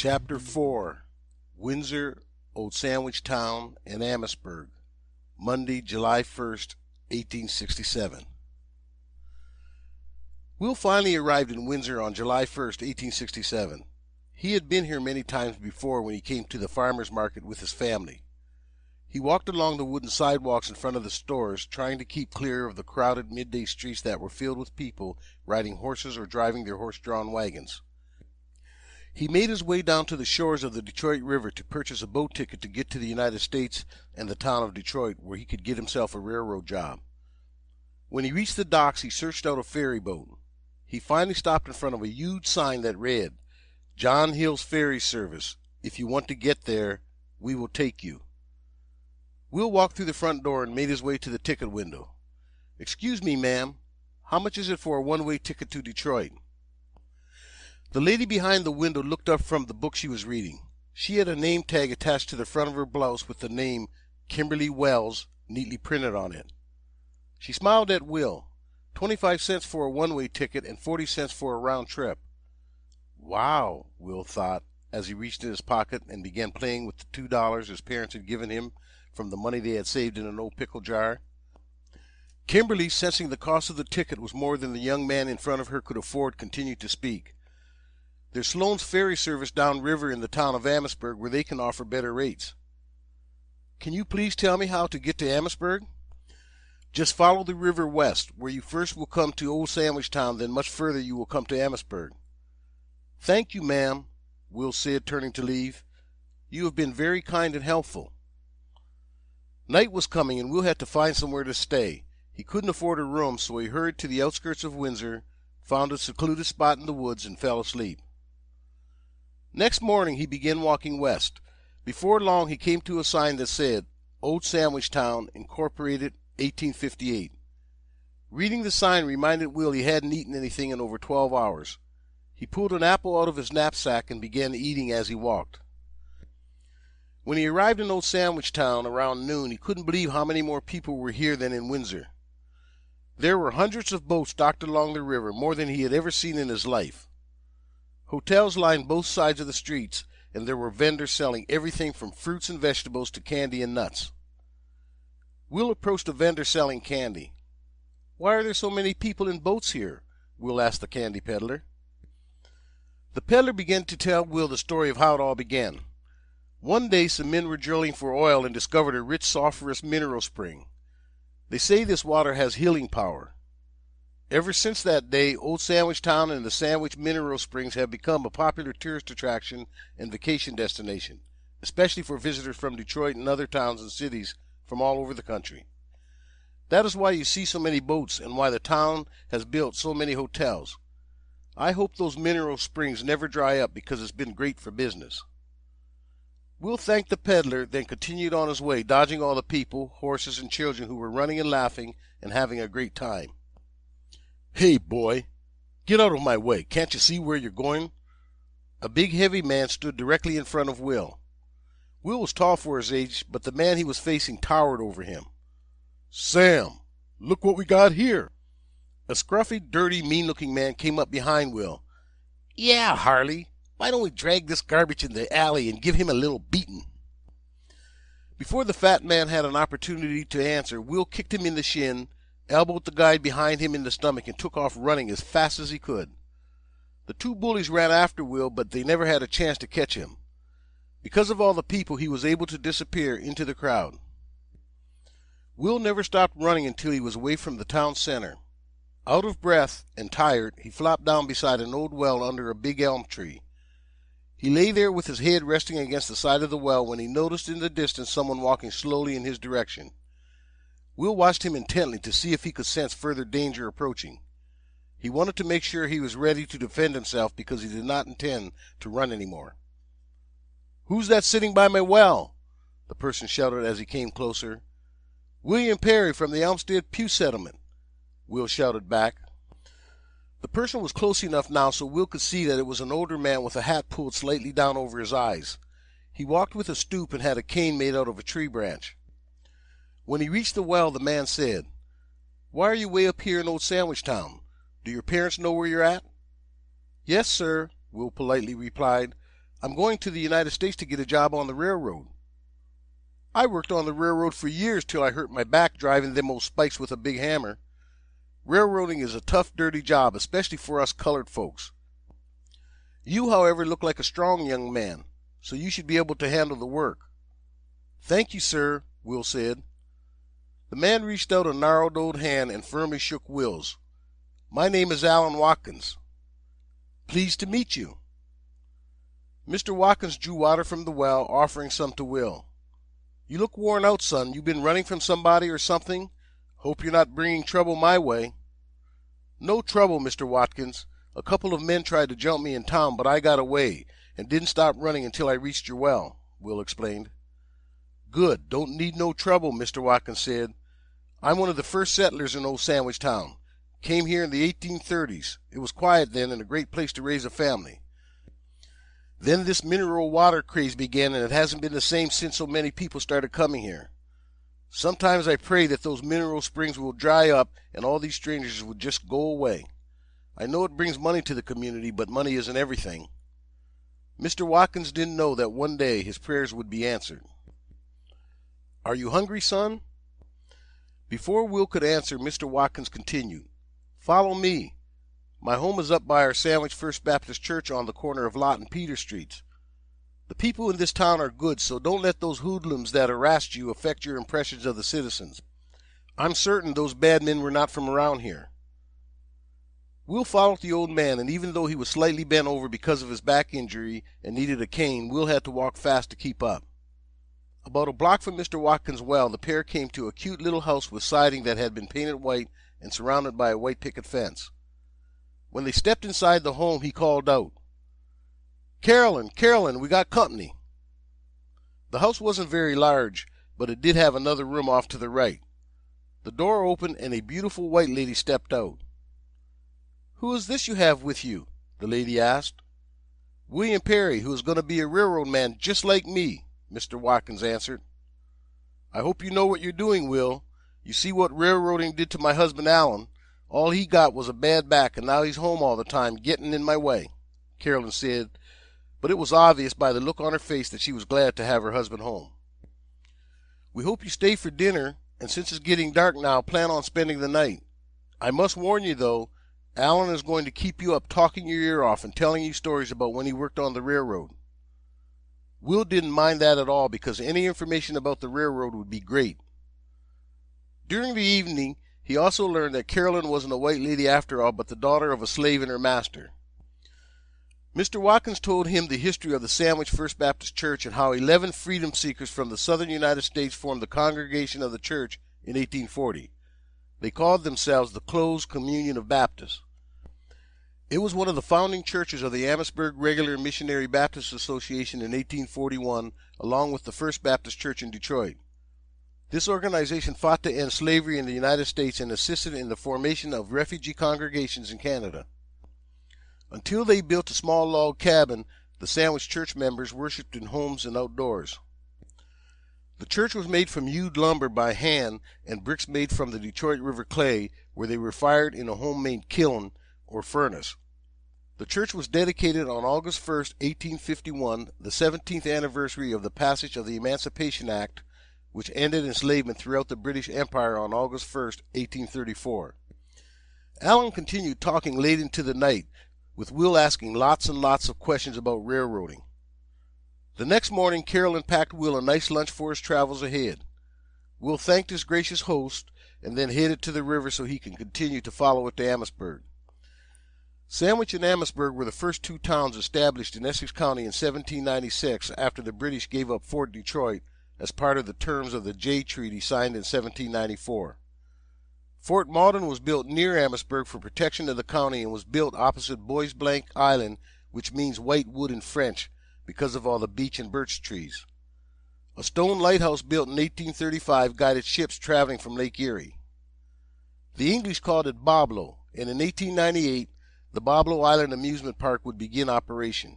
Chapter 4 Windsor, Old Sandwich Town, and Amherstburg, Monday, July 1st, 1867. Will finally arrived in Windsor on July 1st, 1867. He had been here many times before when he came to the farmer's market with his family. He walked along the wooden sidewalks in front of the stores, trying to keep clear of the crowded midday streets that were filled with people riding horses or driving their horse-drawn wagons. He made his way down to the shores of the Detroit River to purchase a boat ticket to get to the United States and the town of Detroit, where he could get himself a railroad job. When he reached the docks, he searched out a ferry boat. He finally stopped in front of a huge sign that read, "John Hill's Ferry Service. If you want to get there, we will take you." Will walked through the front door and made his way to the ticket window. "Excuse me, ma'am. How much is it for a one-way ticket to Detroit?" The lady behind the window looked up from the book she was reading. She had a name tag attached to the front of her blouse with the name Kimberly Wells neatly printed on it. She smiled at Will. 25 cents for a one-way ticket and 40 cents for a round trip. Wow, Will thought, as he reached in his pocket and began playing with the $2 his parents had given him from the money they had saved in an old pickle jar. Kimberly, sensing the cost of the ticket was more than the young man in front of her could afford, continued to speak. "There's Sloan's ferry service downriver in the town of Amherstburg where they can offer better rates." "Can you please tell me how to get to Amherstburg?" "Just follow the river west, where you first will come to Old Sandwich Town, then much further you will come to Amherstburg." "Thank you, ma'am," Will said, turning to leave. "You have been very kind and helpful." Night was coming, and Will had to find somewhere to stay. He couldn't afford a room, so he hurried to the outskirts of Windsor, found a secluded spot in the woods, and fell asleep. Next morning he began walking west. Before long he came to a sign that said, "Old Sandwich Town, Incorporated, 1858. Reading the sign reminded Will he hadn't eaten anything in over 12 hours. He pulled an apple out of his knapsack and began eating as he walked. When he arrived in Old Sandwich Town around noon, he couldn't believe how many more people were here than in Windsor. There were hundreds of boats docked along the river, more than he had ever seen in his life. Hotels lined both sides of the streets, and there were vendors selling everything from fruits and vegetables to candy and nuts. Will approached a vendor selling candy. "Why are there so many people in boats here?" Will asked the candy peddler. The peddler began to tell Will the story of how it all began. One day some men were drilling for oil and discovered a rich sulphurous mineral spring. They say this water has healing power. Ever since that day, Old Sandwich Town and the Sandwich Mineral Springs have become a popular tourist attraction and vacation destination, especially for visitors from Detroit and other towns and cities from all over the country. That is why you see so many boats and why the town has built so many hotels. I hope those mineral springs never dry up because it's been great for business." Will thanked the peddler, then continued on his way, dodging all the people, horses, and children who were running and laughing and having a great time. "Hey, boy, get out of my way. Can't you see where you're going?" A big, heavy man stood directly in front of Will. Will was tall for his age, but the man he was facing towered over him. "Sam, look what we got here." A scruffy, dirty, mean-looking man came up behind Will. "Yeah, Harley, why don't we drag this garbage in the alley and give him a little beating?" Before the fat man had an opportunity to answer, Will kicked him in the shin, elbowed the guy behind him in the stomach, and took off running as fast as he could. The two bullies ran after Will, but they never had a chance to catch him. Because of all the people, he was able to disappear into the crowd. Will never stopped running until he was away from the town center. Out of breath and tired, he flopped down beside an old well under a big elm tree. He lay there with his head resting against the side of the well when he noticed in the distance someone walking slowly in his direction. Will watched him intently to see if he could sense further danger approaching. He wanted to make sure he was ready to defend himself because he did not intend to run any more. "Who's that sitting by my well?" the person shouted as he came closer. "William Perry from the Elmstead Pew Settlement," Will shouted back. The person was close enough now so Will could see that it was an older man with a hat pulled slightly down over his eyes. He walked with a stoop and had a cane made out of a tree branch. When he reached the well, the man said, "Why are you way up here in Old Sandwich Town? Do your parents know where you're at?" "Yes, sir," Will politely replied. I'm going to the United States to get a job on the railroad. I worked on the railroad for years till I hurt my back driving them old spikes with a big hammer. Railroading is a tough, dirty job, especially for us colored folks. You, however, look like a strong young man, so you should be able to handle the work. Thank you, sir, Will said. The man reached out a gnarled old hand and firmly shook Will's. My name is Alan Watkins. Pleased to meet you. Mr. Watkins drew water from the well, offering some to Will. You look worn out, son. You been running from somebody or something? Hope you're not bringing trouble my way. No trouble, Mr. Watkins. A couple of men tried to jump me in town, but I got away and didn't stop running until I reached your well, Will explained. Good. Don't need no trouble, Mr. Watkins said. I'm one of the first settlers in old Sandwich Town. Came here in the 1830s. It was quiet then and a great place to raise a family. Then this mineral water craze began, and it hasn't been the same since so many people started coming here. Sometimes I pray that those mineral springs will dry up and all these strangers will just go away. I know it brings money to the community, but money isn't everything. Mr. Watkins didn't know that one day his prayers would be answered. Are you hungry, son? Before Will could answer, Mr. Watkins continued. Follow me. My home is up by our Sandwich First Baptist Church on the corner of Lott and Peter Streets. The people in this town are good, so don't let those hoodlums that harassed you affect your impressions of the citizens. I'm certain those bad men were not from around here. Will followed the old man, and even though he was slightly bent over because of his back injury and needed a cane, Will had to walk fast to keep up. About a block from Mr. Watkins' well, the pair came to a cute little house with siding that had been painted white and surrounded by a white picket fence. When they stepped inside the home, he called out, Carolyn, Carolyn, we got company. The house wasn't very large, but it did have another room off to the right. The door opened and a beautiful white lady stepped out. Who is this you have with you? The lady asked. William Perry, who is going to be a railroad man just like me, Mr. Watkins answered. I hope you know what you're doing, Will. You see what railroading did to my husband Alan. All he got was a bad back, and now he's home all the time, getting in my way, Carolyn said, but it was obvious by the look on her face that she was glad to have her husband home. We hope you stay for dinner, and since it's getting dark now, plan on spending the night. I must warn you, though, Alan is going to keep you up talking your ear off and telling you stories about when he worked on the railroad. Will didn't mind that at all because any information about the railroad would be great. During the evening, he also learned that Carolyn wasn't a white lady after all, but the daughter of a slave and her master. Mr. Watkins told him the history of the Sandwich First Baptist Church and how 11 freedom seekers from the southern United States formed the congregation of the church in 1840. They called themselves the Closed Communion of Baptists. It was one of the founding churches of the Amherstburg Regular Missionary Baptist Association in 1841, along with the First Baptist Church in Detroit. This organization fought to end slavery in the United States and assisted in the formation of refugee congregations in Canada. Until they built a small log cabin, the Sandwich Church members worshiped in homes and outdoors. The church was made from hewed lumber by hand and bricks made from the Detroit River clay, where they were fired in a homemade kiln or furnace. The church was dedicated on August 1, 1851, the 17th anniversary of the passage of the Emancipation Act, which ended enslavement throughout the British Empire on August 1, 1834. Alan continued talking late into the night, with Will asking lots and lots of questions about railroading. The next morning, Carolyn packed Will a nice lunch for his travels ahead. Will thanked his gracious host and then headed to the river so he could continue to follow it to Amherstburg. Sandwich and Amherstburg were the first two towns established in Essex County in 1796 after the British gave up Fort Detroit as part of the terms of the Jay Treaty signed in 1794. Fort Malden was built near Amherstburg for protection of the county and was built opposite Bois Blanc Island, which means white wood in French, because of all the beech and birch trees. A stone lighthouse built in 1835 guided ships traveling from Lake Erie. The English called it Boblo, and in 1898, the Boblo Island Amusement Park would begin operation.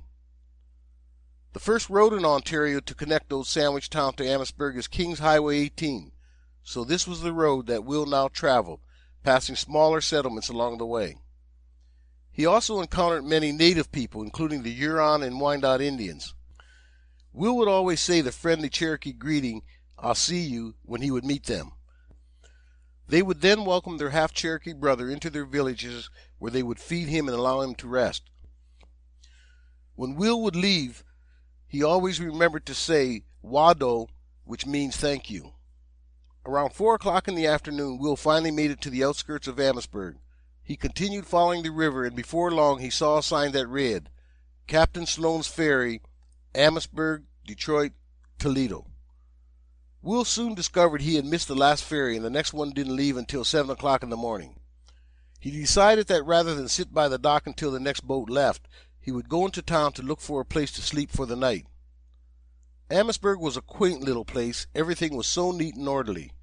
The first road in Ontario to connect Old Sandwich Town to Amherstburg is King's Highway 18, so this was the road that Will now traveled, passing smaller settlements along the way. He also encountered many native people, including the Huron and Wyandot Indians. Will would always say the friendly Cherokee greeting, "I'll see you," when he would meet them. They would then welcome their half-Cherokee brother into their villages, where they would feed him and allow him to rest. When Will would leave, he always remembered to say "Wado," which means thank you. Around 4 o'clock in the afternoon, Will finally made it to the outskirts of Amherstburg. He continued following the river, and before long he saw a sign that read, "Captain Sloan's Ferry, Amherstburg, Detroit, Toledo." Will soon discovered he had missed the last ferry, and the next one didn't leave until 7 o'clock in the morning. He decided that rather than sit by the dock until the next boat left, he would go into town to look for a place to sleep for the night. Amherstburg was a quaint little place. Everything was so neat and orderly.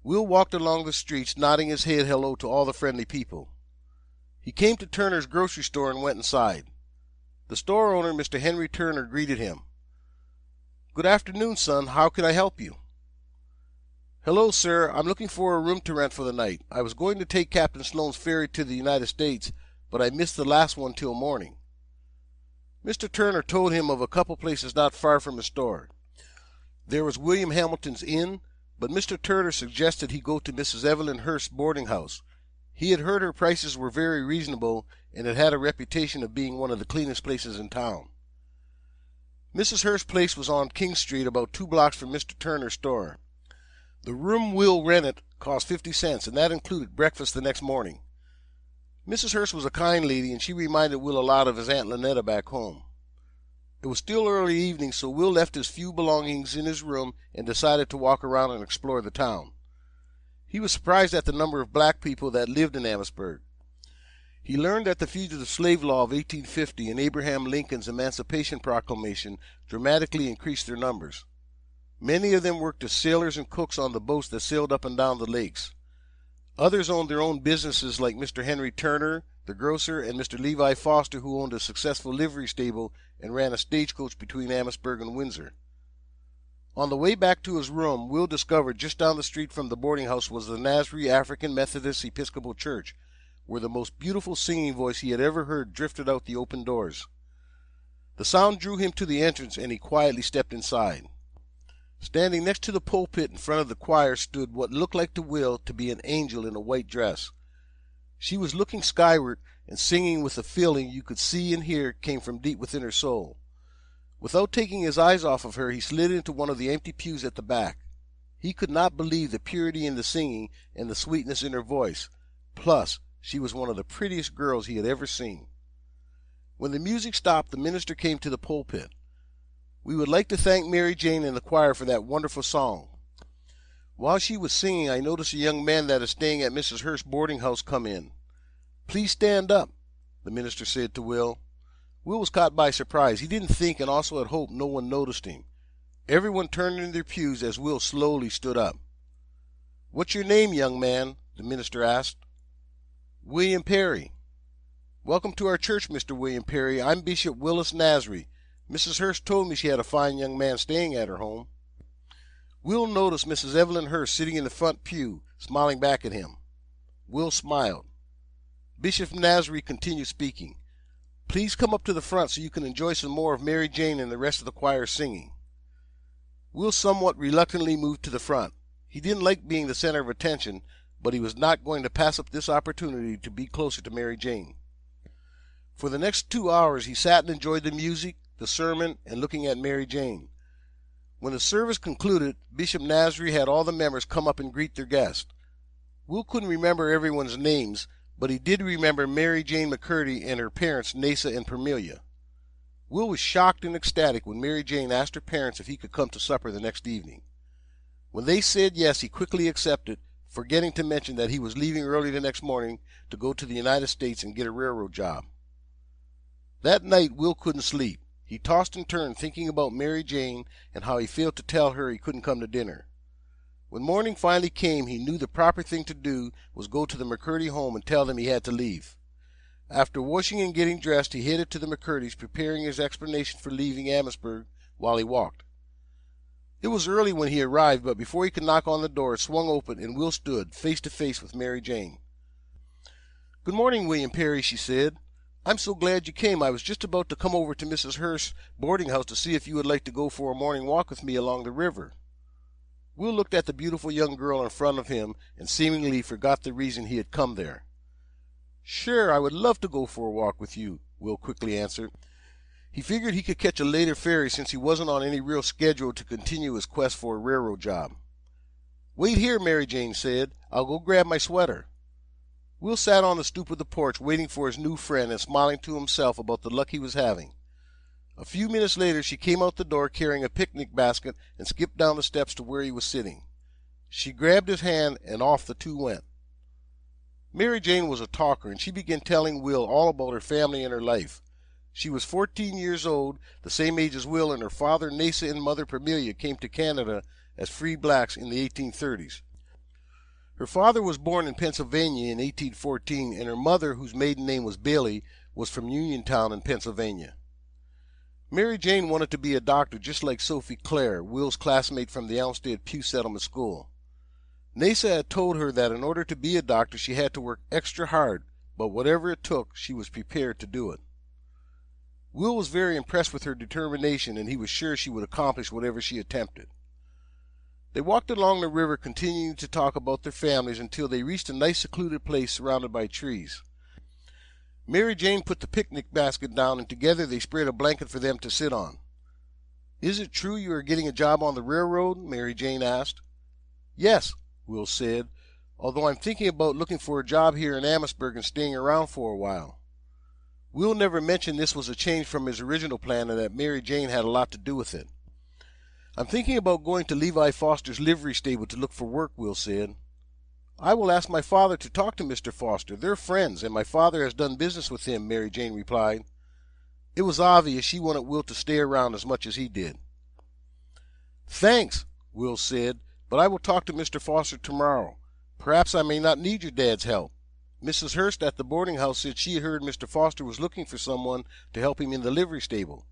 Will walked along the streets, nodding his head hello to all the friendly people. He came to Turner's grocery store and went inside. The store owner, Mr. Henry Turner, greeted him. "Good afternoon, son. How can I help you?" "Hello, sir. I'm looking for a room to rent for the night. I was going to take Captain Sloan's ferry to the United States, but I missed the last one till morning." Mr. Turner told him of a couple places not far from his store. There was William Hamilton's Inn, but Mr. Turner suggested he go to Mrs. Evelyn Hurst's boarding house. He had heard her prices were very reasonable, and it had a reputation of being one of the cleanest places in town. Mrs. Hurst's place was on King Street, about 2 blocks from Mr. Turner's store. The room Will rented cost 50 cents, and that included breakfast the next morning. Mrs. Hurst was a kind lady, and she reminded Will a lot of his Aunt Lynetta back home. It was still early evening, so Will left his few belongings in his room and decided to walk around and explore the town. He was surprised at the number of black people that lived in Amherstburg. He learned that the Fugitive Slave Law of 1850 and Abraham Lincoln's Emancipation Proclamation dramatically increased their numbers. Many of them worked as sailors and cooks on the boats that sailed up and down the lakes. Others owned their own businesses, like Mr. Henry Turner, the grocer, and Mr. Levi Foster, who owned a successful livery stable and ran a stagecoach between Amherstburg and Windsor. On the way back to his room, Will discovered just down the street from the boarding house was the Nazarene African Methodist Episcopal Church, where the most beautiful singing voice he had ever heard drifted out the open doors. The sound drew him to the entrance, and he quietly stepped inside. Standing next to the pulpit in front of the choir stood what looked like to Will to be an angel in a white dress. She was looking skyward and singing with a feeling you could see and hear came from deep within her soul. Without taking his eyes off of her, he slid into one of the empty pews at the back. He could not believe the purity in the singing and the sweetness in her voice. Plus, she was one of the prettiest girls he had ever seen. When the music stopped, the minister came to the pulpit. "We would like to thank Mary Jane and the choir for that wonderful song. While she was singing, I noticed a young man that is staying at Mrs. Hurst's boarding house come in. Please stand up," the minister said to Will. Will was caught by surprise. He didn't think and also had hoped no one noticed him. Everyone turned in their pews as Will slowly stood up. "What's your name, young man?" the minister asked. "William Perry." "Welcome to our church, Mr. William Perry. I'm Bishop Willis Nasry. Mrs. Hurst told me she had a fine young man staying at her home." Will noticed Mrs. Evelyn Hurst sitting in the front pew, smiling back at him. Will smiled. Bishop Nasry continued speaking. "Please come up to the front so you can enjoy some more of Mary Jane and the rest of the choir singing." Will somewhat reluctantly moved to the front. He didn't like being the center of attention, but he was not going to pass up this opportunity to be closer to Mary Jane. For the next 2 hours he sat and enjoyed the music, the sermon, and looking at Mary Jane. When the service concluded, Bishop Nasry had all the members come up and greet their guest. Will couldn't remember everyone's names, but he did remember Mary Jane McCurdy and her parents, Nasa and Permelia. Will was shocked and ecstatic when Mary Jane asked her parents if he could come to supper the next evening. When they said yes, he quickly accepted, forgetting to mention that he was leaving early the next morning to go to the United States and get a railroad job. That night Will couldn't sleep. He tossed and turned thinking about Mary Jane and how he failed to tell her he couldn't come to dinner. When morning finally came, he knew the proper thing to do was go to the McCurdy home and tell them he had to leave. After washing and getting dressed, he headed to the McCurdys, preparing his explanation for leaving Amherstburg while he walked. It was early when he arrived, but before he could knock on the door, it swung open and Will stood face to face with Mary Jane. "Good morning, William Perry," she said. I'm so glad you came. I was just about to come over to Mrs. Hurst's boarding house to see if you would like to go for a morning walk with me along the river." Will looked at the beautiful young girl in front of him and seemingly forgot the reason he had come there. "Sure, I would love to go for a walk with you," Will quickly answered. He figured he could catch a later ferry since he wasn't on any real schedule to continue his quest for a railroad job. "Wait here," Mary Jane said. "I'll go grab my sweater." Will sat on the stoop of the porch waiting for his new friend and smiling to himself about the luck he was having. A few minutes later she came out the door carrying a picnic basket and skipped down the steps to where he was sitting. She grabbed his hand and off the two went. Mary Jane was a talker, and she began telling Will all about her family and her life. She was 14 years old, the same age as Will, and her father Nasa and mother Pamelia came to Canada as free blacks in the 1830s. Her father was born in Pennsylvania in 1814, and her mother, whose maiden name was Bailey, was from Uniontown in Pennsylvania. Mary Jane wanted to be a doctor just like Sophie Clare, Will's classmate from the Elmstead Pew Settlement School. Nasa had told her that in order to be a doctor she had to work extra hard, but whatever it took, she was prepared to do it. Will was very impressed with her determination, and he was sure she would accomplish whatever she attempted. They walked along the river, continuing to talk about their families until they reached a nice secluded place surrounded by trees. Mary Jane put the picnic basket down, and together they spread a blanket for them to sit on. "Is it true you are getting a job on the railroad?" Mary Jane asked. "Yes," Will said, "although I'm thinking about looking for a job here in Amherstburg and staying around for a while." Will never mentioned this was a change from his original plan and that Mary Jane had a lot to do with it. "I'm thinking about going to Levi Foster's livery stable to look for work," Will said. "I will ask my father to talk to Mr. Foster. They're friends, and my father has done business with him," Mary Jane replied. It was obvious she wanted Will to stay around as much as he did. "Thanks," Will said, "but I will talk to Mr. Foster tomorrow. Perhaps I may not need your dad's help. Mrs. Hurst at the boarding house said she had heard Mr. Foster was looking for someone to help him in the livery stable."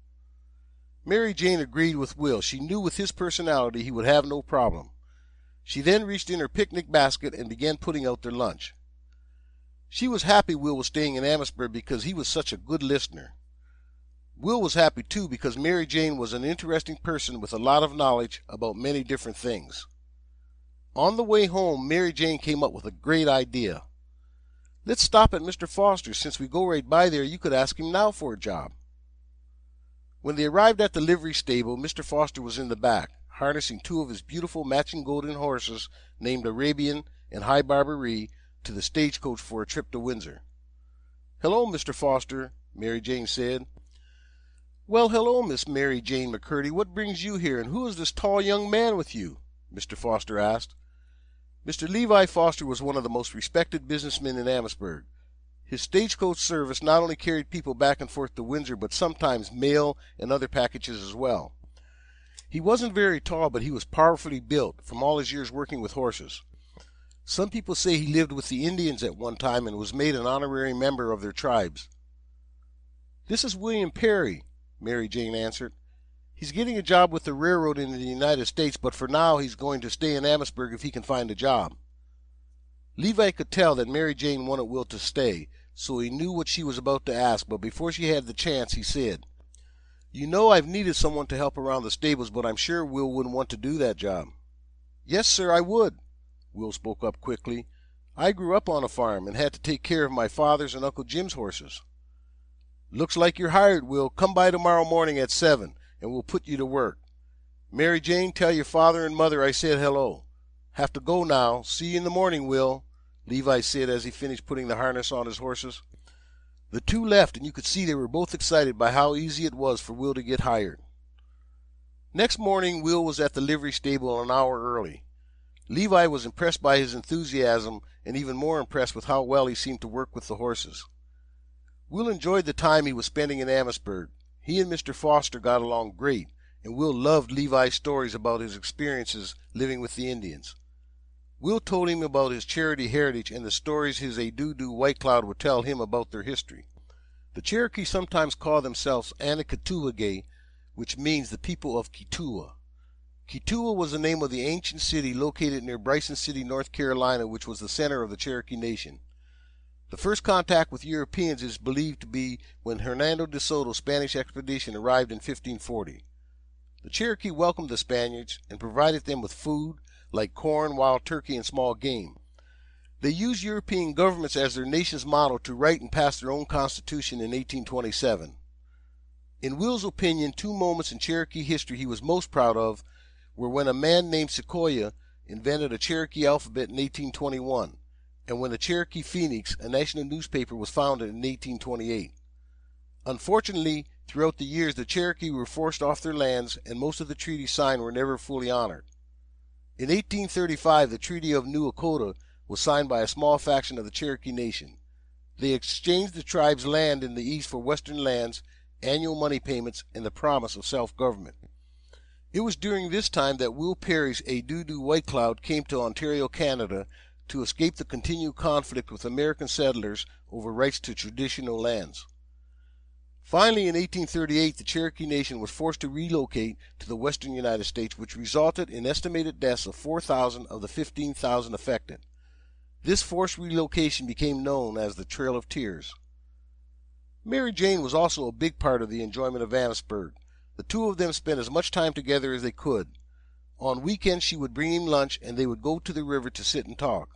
Mary Jane agreed with Will. She knew with his personality he would have no problem. She then reached in her picnic basket and began putting out their lunch. She was happy Will was staying in Amherstburg because he was such a good listener. Will was happy too because Mary Jane was an interesting person with a lot of knowledge about many different things. On the way home, Mary Jane came up with a great idea. "Let's stop at Mr. Foster's. Since we go right by there, you could ask him now for a job." When they arrived at the livery stable, Mr. Foster was in the back, harnessing two of his beautiful matching golden horses named Arabian and High Barbaree to the stagecoach for a trip to Windsor. "Hello, Mr. Foster," Mary Jane said. "Well, hello, Miss Mary Jane McCurdy. What brings you here, and who is this tall young man with you?" Mr. Foster asked. Mr. Levi Foster was one of the most respected businessmen in Amherstburg. His stagecoach service not only carried people back and forth to Windsor, but sometimes mail and other packages as well. He wasn't very tall, but he was powerfully built from all his years working with horses. Some people say he lived with the Indians at one time and was made an honorary member of their tribes. "This is William Perry," Mary Jane answered. "He's getting a job with the railroad in the United States, but for now he's going to stay in Amherstburg if he can find a job." Levi could tell that Mary Jane wanted Will to stay, so he knew what she was about to ask, but before she had the chance, he said, "You know I've needed someone to help around the stables, but I'm sure Will wouldn't want to do that job." "Yes, sir, I would," Will spoke up quickly. "I grew up on a farm and had to take care of my father's and Uncle Jim's horses." "Looks like you're hired, Will. Come by tomorrow morning at 7, and we'll put you to work. Mary Jane, tell your father and mother I said hello. Have to go now. See you in the morning, Will," Levi said as he finished putting the harness on his horses. The two left, and you could see they were both excited by how easy it was for Will to get hired. Next morning, Will was at the livery stable an hour early. Levi was impressed by his enthusiasm and even more impressed with how well he seemed to work with the horses. Will enjoyed the time he was spending in Amherstburg. He and Mr. Foster got along great, and Will loved Levi's stories about his experiences living with the Indians. Will told him about his Cherokee heritage and the stories his Adudu White Cloud would tell him about their history. The Cherokee sometimes call themselves Anakatuwagay, which means the people of Keetoowah. Keetoowah was the name of the ancient city located near Bryson City, North Carolina, which was the center of the Cherokee Nation. The first contact with Europeans is believed to be when Hernando de Soto's Spanish expedition arrived in 1540. The Cherokee welcomed the Spaniards and provided them with food, like corn, wild turkey, and small game. They used European governments as their nation's model to write and pass their own constitution in 1827. In Will's opinion, two moments in Cherokee history he was most proud of were when a man named Sequoyah invented a Cherokee alphabet in 1821, and when the Cherokee Phoenix, a national newspaper, was founded in 1828. Unfortunately, throughout the years, the Cherokee were forced off their lands, and most of the treaties signed were never fully honored. In 1835, the Treaty of New Dakota was signed by a small faction of the Cherokee Nation. They exchanged the tribe's land in the east for western lands, annual money payments, and the promise of self-government. It was during this time that Will Perry's A Doo-Doo White Cloud came to Ontario, Canada, to escape the continued conflict with American settlers over rights to traditional lands. Finally, in 1838, the Cherokee Nation was forced to relocate to the western United States, which resulted in estimated deaths of 4,000 of the 15,000 affected. This forced relocation became known as the Trail of Tears. Mary Jane was also a big part of the enjoyment of Annisburg. The two of them spent as much time together as they could. On weekends, she would bring him lunch, and they would go to the river to sit and talk.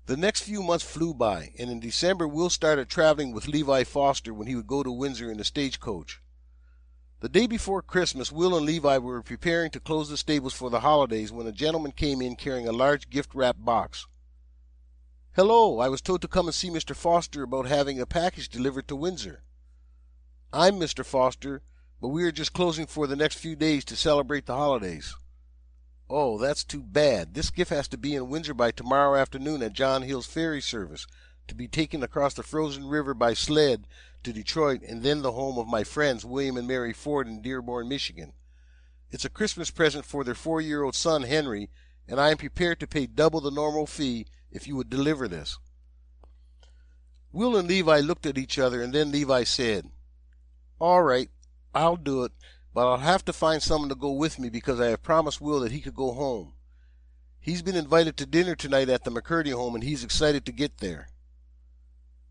The next few months flew by, and in December, Will started traveling with Levi Foster when he would go to Windsor in the stagecoach. The day before Christmas, Will and Levi were preparing to close the stables for the holidays when a gentleman came in carrying a large gift-wrapped box. "Hello, I was told to come and see Mr. Foster about having a package delivered to Windsor." "I'm Mr. Foster, but we are just closing for the next few days to celebrate the holidays." "Oh, that's too bad. This gift has to be in Windsor by tomorrow afternoon at John Hill's ferry service, to be taken across the frozen river by sled to Detroit and then the home of my friends William and Mary Ford in Dearborn, Michigan. It's a Christmas present for their 4-year-old son, Henry, and I am prepared to pay double the normal fee if you would deliver this." Will and Levi looked at each other, and then Levi said, "All right, I'll do it, but I'll have to find someone to go with me because I have promised Will that he could go home. He's been invited to dinner tonight at the McCurdy home, and he's excited to get there."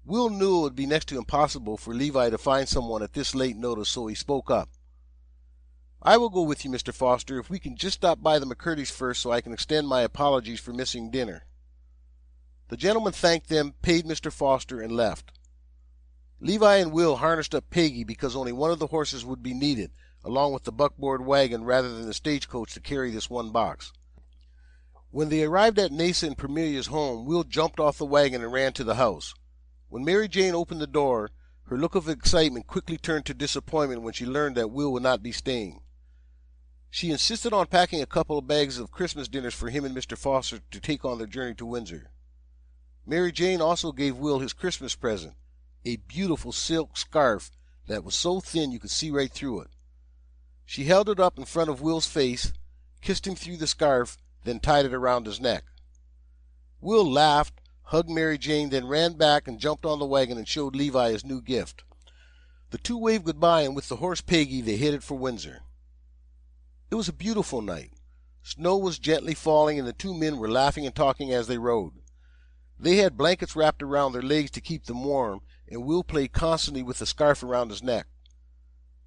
Will knew it would be next to impossible for Levi to find someone at this late notice, so he spoke up. "I will go with you, Mr. Foster, if we can just stop by the McCurdys first so I can extend my apologies for missing dinner." The gentleman thanked them, paid Mr. Foster, and left. Levi and Will harnessed up Peggy because only one of the horses would be needed, along with the buckboard wagon rather than the stagecoach to carry this one box. When they arrived at Nasa and Premilia's home, Will jumped off the wagon and ran to the house. When Mary Jane opened the door, her look of excitement quickly turned to disappointment when she learned that Will would not be staying. She insisted on packing a couple of bags of Christmas dinners for him and Mr. Foster to take on their journey to Windsor. Mary Jane also gave Will his Christmas present, a beautiful silk scarf that was so thin you could see right through it. She held it up in front of Will's face, kissed him through the scarf, then tied it around his neck. Will laughed, hugged Mary Jane, then ran back and jumped on the wagon and showed Levi his new gift. The two waved goodbye, and with the horse Peggy, they headed for Windsor. It was a beautiful night. Snow was gently falling, and the two men were laughing and talking as they rode. They had blankets wrapped around their legs to keep them warm, and Will played constantly with the scarf around his neck.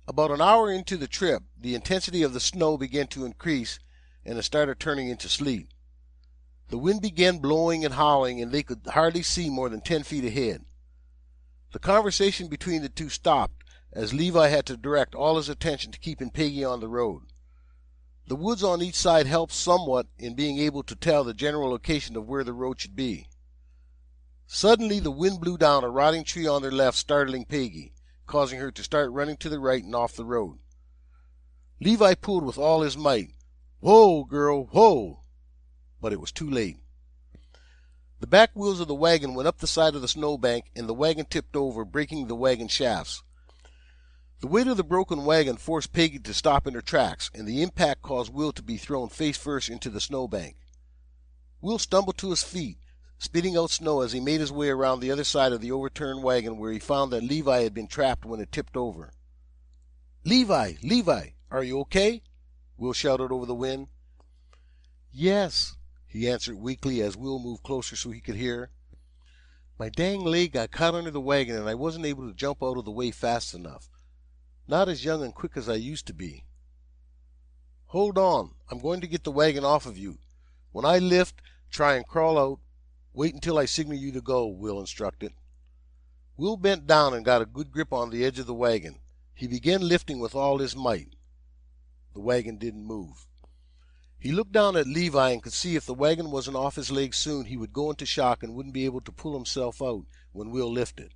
About an hour into the trip, the intensity of the snow began to increase, and it started turning into sleet. The wind began blowing and howling, and they could hardly see more than 10 feet ahead. The conversation between the two stopped, as Levi had to direct all his attention to keeping Peggy on the road. The woods on each side helped somewhat in being able to tell the general location of where the road should be. Suddenly the wind blew down a rotting tree on their left, startling Peggy, causing her to start running to the right and off the road. Levi pulled with all his might. "Whoa, girl, whoa!" But it was too late. The back wheels of the wagon went up the side of the snowbank, and the wagon tipped over, breaking the wagon shafts. The weight of the broken wagon forced Peggy to stop in her tracks, and the impact caused Will to be thrown face first into the snowbank. Will stumbled to his feet, spitting out snow as he made his way around the other side of the overturned wagon, where he found that Levi had been trapped when it tipped over. "Levi, Levi, are you okay?" Will shouted over the wind. "Yes," he answered weakly as Will moved closer so he could hear. My dang leg got caught under the wagon and I wasn't able to jump out of the way fast enough. Not as young and quick as I used to be. Hold on, I'm going to get the wagon off of you. When I lift, try and crawl out. Wait until I signal you to go, Will instructed. Will bent down and got a good grip on the edge of the wagon. He began lifting with all his might. The wagon didn't move. He looked down at Levi and could see if the wagon wasn't off his legs soon, he would go into shock and wouldn't be able to pull himself out when Will lifted.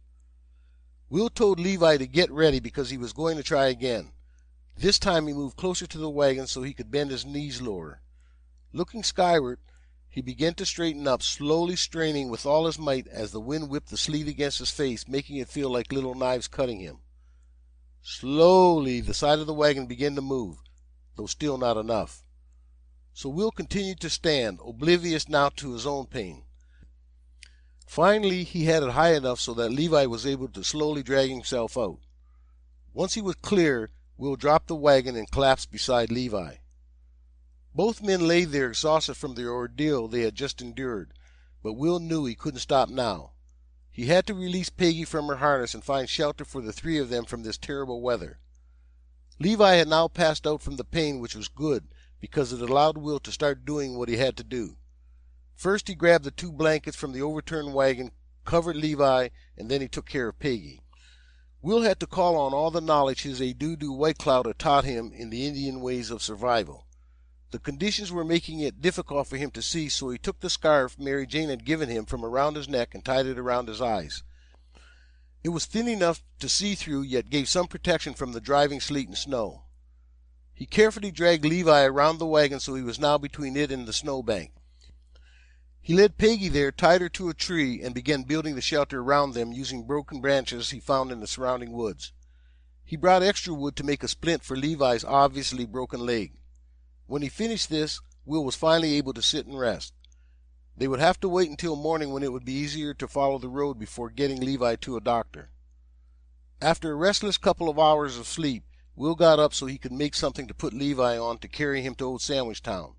Will told Levi to get ready because he was going to try again. This time he moved closer to the wagon so he could bend his knees lower. Looking skyward, he began to straighten up, slowly straining with all his might as the wind whipped the sleet against his face, making it feel like little knives cutting him. Slowly, the side of the wagon began to move, though still not enough. So Will continued to stand, oblivious now to his own pain. Finally, he had it high enough so that Levi was able to slowly drag himself out. Once he was clear, Will dropped the wagon and collapsed beside Levi. Both men lay there exhausted from the ordeal they had just endured, but Will knew he couldn't stop now. He had to release Peggy from her harness and find shelter for the three of them from this terrible weather. Levi had now passed out from the pain, which was good, because it allowed Will to start doing what he had to do. First he grabbed the 2 blankets from the overturned wagon, covered Levi, and then he took care of Peggy. Will had to call on all the knowledge his Adudu White Cloud had taught him in the Indian ways of survival. The conditions were making it difficult for him to see, so he took the scarf Mary Jane had given him from around his neck and tied it around his eyes. It was thin enough to see through, yet gave some protection from the driving sleet and snow. He carefully dragged Levi around the wagon so he was now between it and the snowbank. He led Peggy there, tied her to a tree, and began building the shelter around them using broken branches he found in the surrounding woods. He brought extra wood to make a splint for Levi's obviously broken leg. When he finished this, Will was finally able to sit and rest. They would have to wait until morning when it would be easier to follow the road before getting Levi to a doctor. After a restless couple of hours of sleep, Will got up so he could make something to put Levi on to carry him to Old Sandwich Town.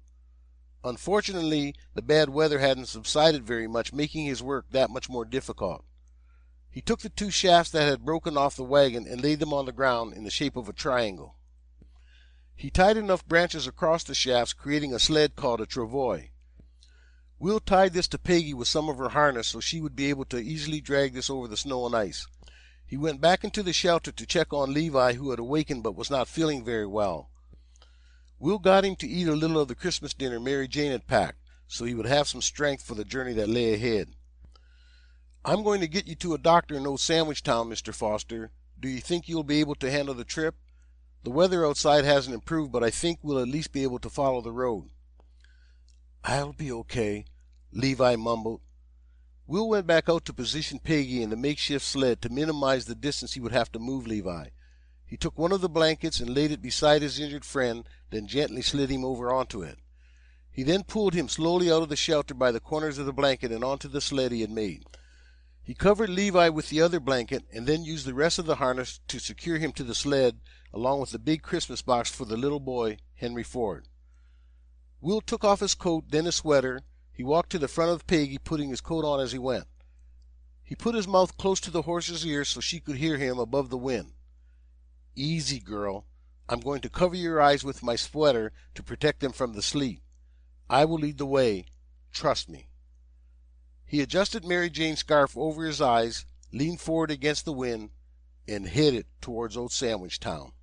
Unfortunately, the bad weather hadn't subsided very much, making his work that much more difficult. He took the 2 shafts that had broken off the wagon and laid them on the ground in the shape of a triangle. He tied enough branches across the shafts, creating a sled called a travois. Will tied this to Peggy with some of her harness so she would be able to easily drag this over the snow and ice. He went back into the shelter to check on Levi, who had awakened but was not feeling very well. Will got him to eat a little of the Christmas dinner Mary Jane had packed, so he would have some strength for the journey that lay ahead. "I'm going to get you to a doctor in Old Sandwich Town, Mr. Foster. Do you think you'll be able to handle the trip? The weather outside hasn't improved, but I think we'll at least be able to follow the road." "I'll be okay," Levi mumbled. Will went back out to position Peggy in the makeshift sled to minimize the distance he would have to move Levi. He took one of the blankets and laid it beside his injured friend, then gently slid him over onto it. He then pulled him slowly out of the shelter by the corners of the blanket and onto the sled he had made. He covered Levi with the other blanket and then used the rest of the harness to secure him to the sled, along with the big Christmas box for the little boy, Henry Ford. Will took off his coat, then his sweater. He walked to the front of Peggy, putting his coat on as he went. He put his mouth close to the horse's ear so she could hear him above the wind. "Easy, girl. I'm going to cover your eyes with my sweater to protect them from the sleet. I will lead the way. Trust me." He adjusted Mary Jane's scarf over his eyes, leaned forward against the wind, and headed towards Old Sandwich Town.